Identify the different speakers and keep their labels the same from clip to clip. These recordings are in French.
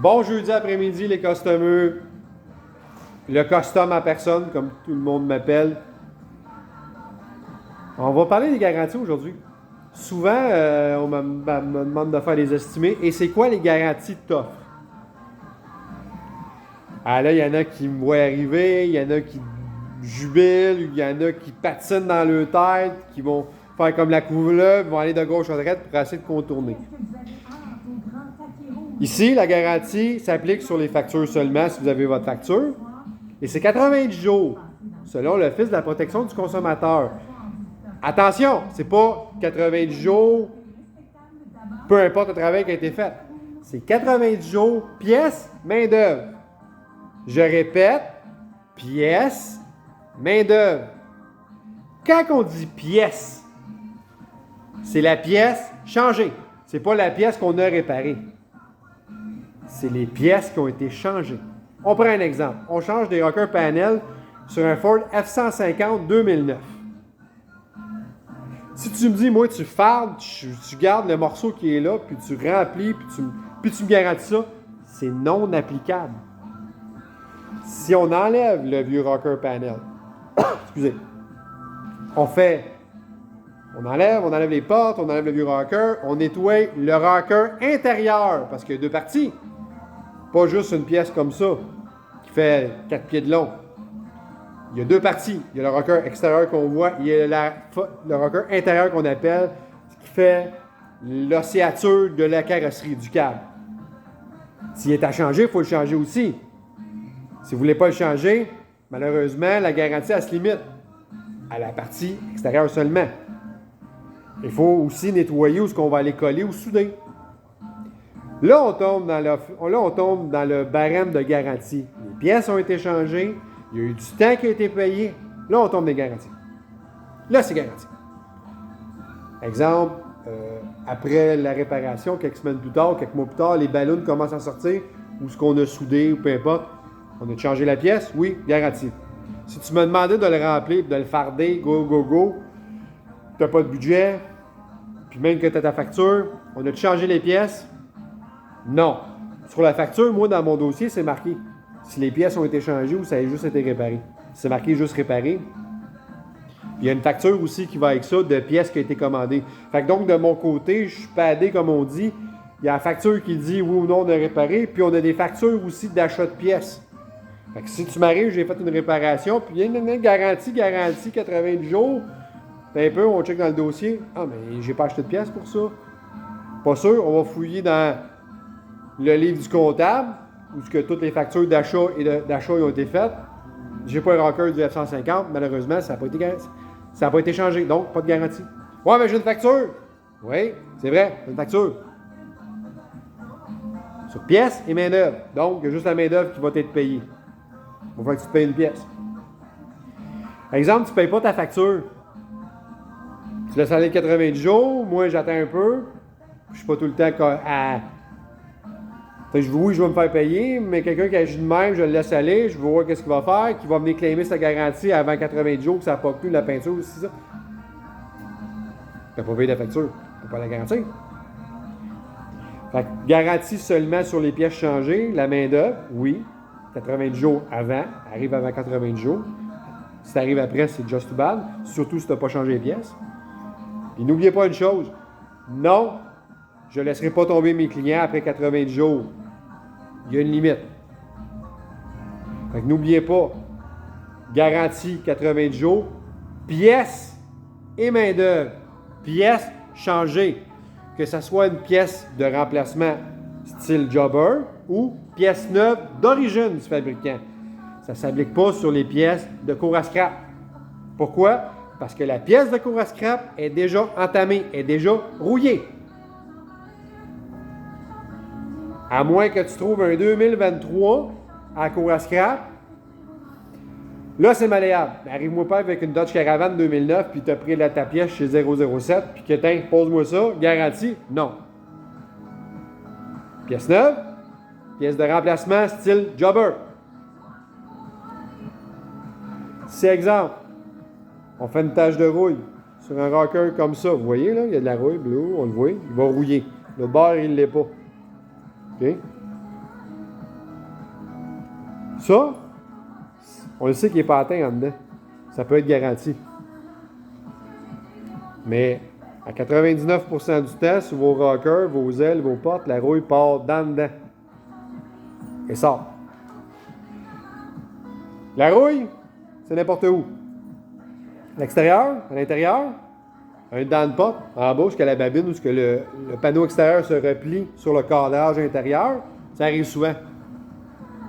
Speaker 1: Bon jeudi après-midi, les customers. Le custom à personne, comme tout le monde m'appelle. On va parler des garanties aujourd'hui. Souvent, on me demande de faire des estimés. Et c'est quoi les garanties que tu offres? Ah là, il y en a qui me voient arriver, il y en a qui jubilent, il y en a qui patinent dans leur tête, qui vont faire comme la couleuvre, vont aller de gauche à droite pour essayer de contourner. Ici, la garantie s'applique sur les factures seulement si vous avez votre facture. Et c'est 90 jours, selon l'Office de la protection du consommateur. Attention, c'est pas 90 jours, peu importe le travail qui a été fait. C'est 90 jours, pièce, main-d'œuvre. Je répète, pièce, main-d'œuvre. Quand on dit pièce, c'est la pièce changée. C'est pas la pièce qu'on a réparée. C'est les pièces qui ont été changées. On prend un exemple. On change des rocker panels sur un Ford F-150 2009. Si tu me dis, moi, tu fardes, tu gardes le morceau qui est là, puis tu remplis, puis tu me garantis ça, c'est non applicable. Si on enlève le vieux rocker panel, excusez, on enlève les portes, on enlève le vieux rocker, on nettoie le rocker intérieur, parce qu'il y a deux parties. Pas juste une pièce comme ça, qui fait 4 pieds de long. Il y a deux parties. Il y a le rocker extérieur qu'on voit, il y a le rocker intérieur qu'on appelle, qui fait l'ossature de la carrosserie, du câble. S'il est à changer, il faut le changer aussi. Si vous ne voulez pas le changer, malheureusement, la garantie, elle se limite à la partie extérieure seulement. Il faut aussi nettoyer où est-ce qu'on va aller coller ou souder. Là, on tombe dans le barème de garantie. Les pièces ont été changées, il y a eu du temps qui a été payé. Là, on tombe des garanties. Là, c'est garanti. Exemple, après la réparation, quelques semaines plus tard, quelques mois plus tard, les ballons commencent à sortir, ou ce qu'on a soudé, ou peu importe. On a changé la pièce? Oui, garanti. Si tu me demandais de le remplir, de le farder, go, tu n'as pas de budget, puis même que tu as ta facture, on a changé les pièces? Non. Sur la facture, moi, dans mon dossier, c'est marqué si les pièces ont été changées ou ça a juste été réparé. C'est marqué juste réparé. Il y a une facture aussi qui va avec ça de pièces qui ont été commandées. Fait que donc, de mon côté, je suis padé, comme on dit. Il y a la facture qui dit oui ou non de réparer, puis on a des factures aussi d'achat de pièces. Fait que si tu m'arrives, j'ai fait une réparation, puis il y a une garantie 90 jours. Un peu, on check dans le dossier. Ah, mais j'ai pas acheté de pièces pour ça. Pas sûr, on va fouiller dans le livre du comptable, où que toutes les factures d'achat ont été faites. J'ai pas un rocker du F-150, malheureusement, ça n'a pas été changé, donc pas de garantie. Ouais, mais j'ai une facture. Oui, c'est vrai, j'ai une facture. Sur pièce et main-d'œuvre. Donc, il y a juste la main-d'œuvre qui va être payée. Il va falloir que tu te payes une pièce. Par exemple, tu ne payes pas ta facture. Tu laisses aller 90 jours, moi j'attends un peu. Je ne suis pas tout le temps à. Oui, je vais me faire payer, mais quelqu'un qui agit de même, je le laisse aller, je vais voir qu'est-ce qu'il va faire, qui va venir claimer sa garantie avant 90 jours, que ça n'a pas tenu la peinture aussi, ça. Tu n'as pas payé la facture, tu n'as pas la garantie. Fait que garantie seulement sur les pièces changées, la main-d'œuvre, oui. 90 jours avant, arrive avant 90 jours. Si ça arrive après, c'est just too bad, surtout si tu n'as pas changé les pièces. Et n'oubliez pas une chose, non, je ne laisserai pas tomber mes clients après 90 jours. Il y a une limite. Fait que n'oubliez pas, garantie 90 jours, pièces et main-d'œuvre. Pièces changées. Que ce soit une pièce de remplacement style jobber ou pièce neuve d'origine du fabricant. Ça ne s'applique pas sur les pièces de cours à scrap. Pourquoi? Parce que la pièce de cours à scrap est déjà entamée, est déjà rouillée. À moins que tu trouves un 2023 à cours à scrap, là, c'est malléable. Arrive-moi pas avec une Dodge Caravan 2009 puis tu as pris ta pièce chez 007 puis que tiens, pose-moi ça, garantie, non. Pièce neuve, pièce de remplacement style jobber. C'est exemple, on fait une tache de rouille sur un rocker comme ça. Vous voyez, là, il y a de la rouille bleue, on le voit, il va rouiller. Le bord, il ne l'est pas. OK? Ça, on le sait qu'il n'est pas atteint en dedans. Ça peut être garanti. Mais à 99% du temps, sur vos rockers, vos ailes, vos portes, la rouille part dedans. Et sort. La rouille, c'est n'importe où. À l'extérieur, à l'intérieur, un dedans de porte, en bas, jusqu'à la babine, où le panneau extérieur se replie sur le cadrage intérieur, ça arrive souvent.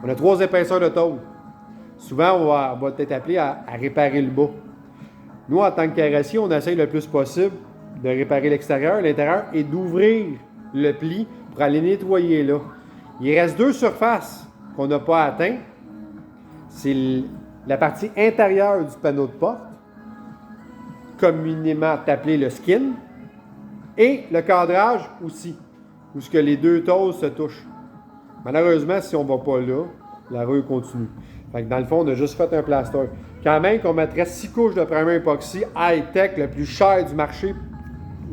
Speaker 1: On a 3 épaisseurs de tôle. Souvent, on va être appelé à réparer le bas. Nous, en tant que carrossier, on essaye le plus possible de réparer l'extérieur, l'intérieur, et d'ouvrir le pli pour aller nettoyer là. Il reste 2 surfaces qu'on n'a pas atteintes. C'est la partie intérieure du panneau de porte, communément appelé le skin, et le cadrage aussi, où ce que les 2 tôles se touchent. Malheureusement, si on ne va pas là, la rouille continue. Fait que dans le fond, on a juste fait un plaster. Quand même qu'on mettrait 6 couches de primer époxy high-tech, le plus cher du marché,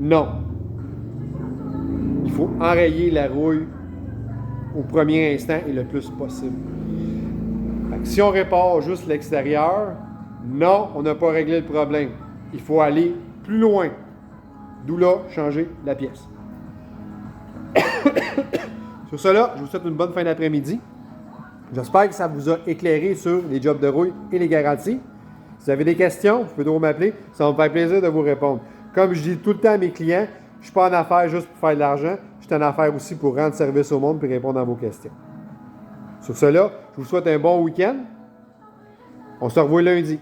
Speaker 1: non. Il faut enrayer la rouille au premier instant et le plus possible. Fait que si on répare juste l'extérieur, non, on n'a pas réglé le problème. Il faut aller plus loin. D'où là, changer la pièce. Sur cela, je vous souhaite une bonne fin d'après-midi. J'espère que ça vous a éclairé sur les jobs de rouille et les garanties. Si vous avez des questions, vous pouvez toujours m'appeler. Ça va me faire plaisir de vous répondre. Comme je dis tout le temps à mes clients, je ne suis pas en affaires juste pour faire de l'argent. Je suis en affaires aussi pour rendre service au monde et répondre à vos questions. Sur cela, je vous souhaite un bon week-end. On se revoit lundi.